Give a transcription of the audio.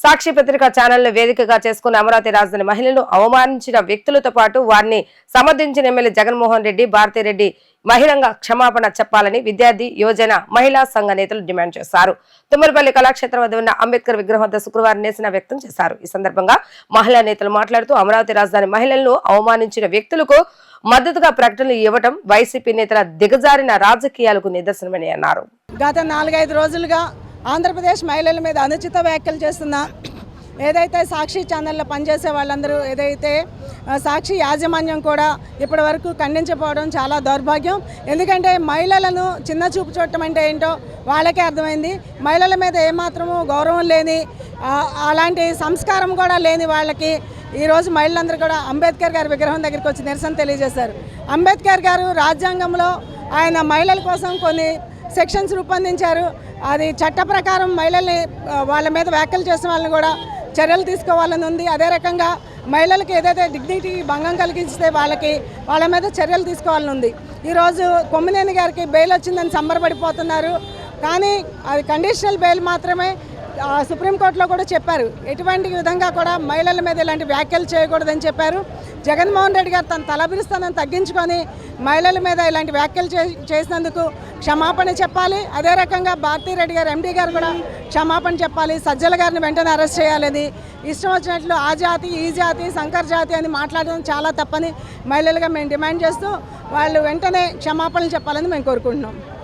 సాక్షి పత్రిక ఛానల్ వేదికగా చేసుకున్న అమరావతి రాజధాని మహిళలను అవమానించిన వ్యక్తులతో పాటు వారిని సమర్థించిన ఎమ్మెల్యే జగన్మోహన్ రెడ్డి భారతిరెడ్డి బహిరంగ క్షమాపణ చెప్పాలని విద్యార్థి యువజన మహిళా సంఘ నేతలు డిమాండ్ చేశారు. తుమ్మలపల్లి కళాక్షేత్రం వద్ద ఉన్న అంబేద్కర్ విగ్రహం వద్ద శుక్రవారం నిరసన వ్యక్తం చేశారు. ఈ సందర్భంగా మహిళా నేతలు మాట్లాడుతూ అమరావతి రాజధాని మహిళలను అవమానించిన వ్యక్తులకు మద్దతుగా ప్రకటనలు ఇవ్వడం వైసీపీ నేతల దిగజారిన రాజకీయాలకు నిదర్శనమని అన్నారు. గత 4-5 రోజులుగా ఆంధ్రప్రదేశ్ మహిళల మీద అనుచిత వ్యాఖ్యలు చేస్తున్న ఏదైతే సాక్షి ఛానల్లో పనిచేసే వాళ్ళందరూ ఏదైతే సాక్షి యాజమాన్యం కూడా ఇప్పటి వరకు ఖండించకపోవడం చాలా దౌర్భాగ్యం. ఎందుకంటే మహిళలను చిన్న చూపు చూడటం అంటే ఏంటో వాళ్ళకే అర్థమైంది. మహిళల మీద ఏమాత్రము గౌరవం లేని అలాంటి సంస్కారం కూడా లేని వాళ్ళకి ఈరోజు మహిళలందరూ కూడా అంబేద్కర్ గారి విగ్రహం దగ్గరికి వచ్చి నిరసన తెలియజేశారు. అంబేద్కర్ గారు రాజ్యాంగంలో ఆయన మహిళల కోసం కొన్ని సెక్షన్స్ రూపొందించారు. అది చట్ట ప్రకారం మహిళల్ని వాళ్ళ మీద వ్యాఖ్యలు చేసిన వాళ్ళని కూడా చర్యలు తీసుకోవాలని ఉంది. అదే రకంగా మహిళలకు ఏదైతే డిగ్నిటీ భంగం కలిగిస్తే వాళ్ళ మీద చర్యలు తీసుకోవాలని ఉంది. ఈరోజు కొమ్మినేని గారికి బెయిల్ వచ్చిందని సంబరపడిపోతున్నారు. కానీ అది కండిషనల్ బెయిల్ మాత్రమే. సుప్రీంకోర్టులో కూడా చెప్పారు ఎటువంటి విధంగా కూడా మహిళల మీద ఇలాంటి వ్యాఖ్యలు చేయకూడదని చెప్పారు. జగన్మోహన్ రెడ్డి గారు తన తలబిరుస్తానని తగ్గించుకొని మహిళల మీద ఇలాంటి వ్యాఖ్యలు చేసినందుకు క్షమాపణ చెప్పాలి. అదే రకంగా భారతిరెడ్డి గారు ఎండీ గారు కూడా క్షమాపణ చెప్పాలి. సజ్జల గారిని వెంటనే అరెస్ట్ చేయాలని, ఇష్టం వచ్చినట్లు ఆ జాతి ఈ జాతి శంకర్ జాతి అని మాట్లాడడం చాలా తప్పని మహిళలుగా మేము డిమాండ్ చేస్తూ వాళ్ళు వెంటనే క్షమాపణలు చెప్పాలని మేము కోరుకుంటున్నాం.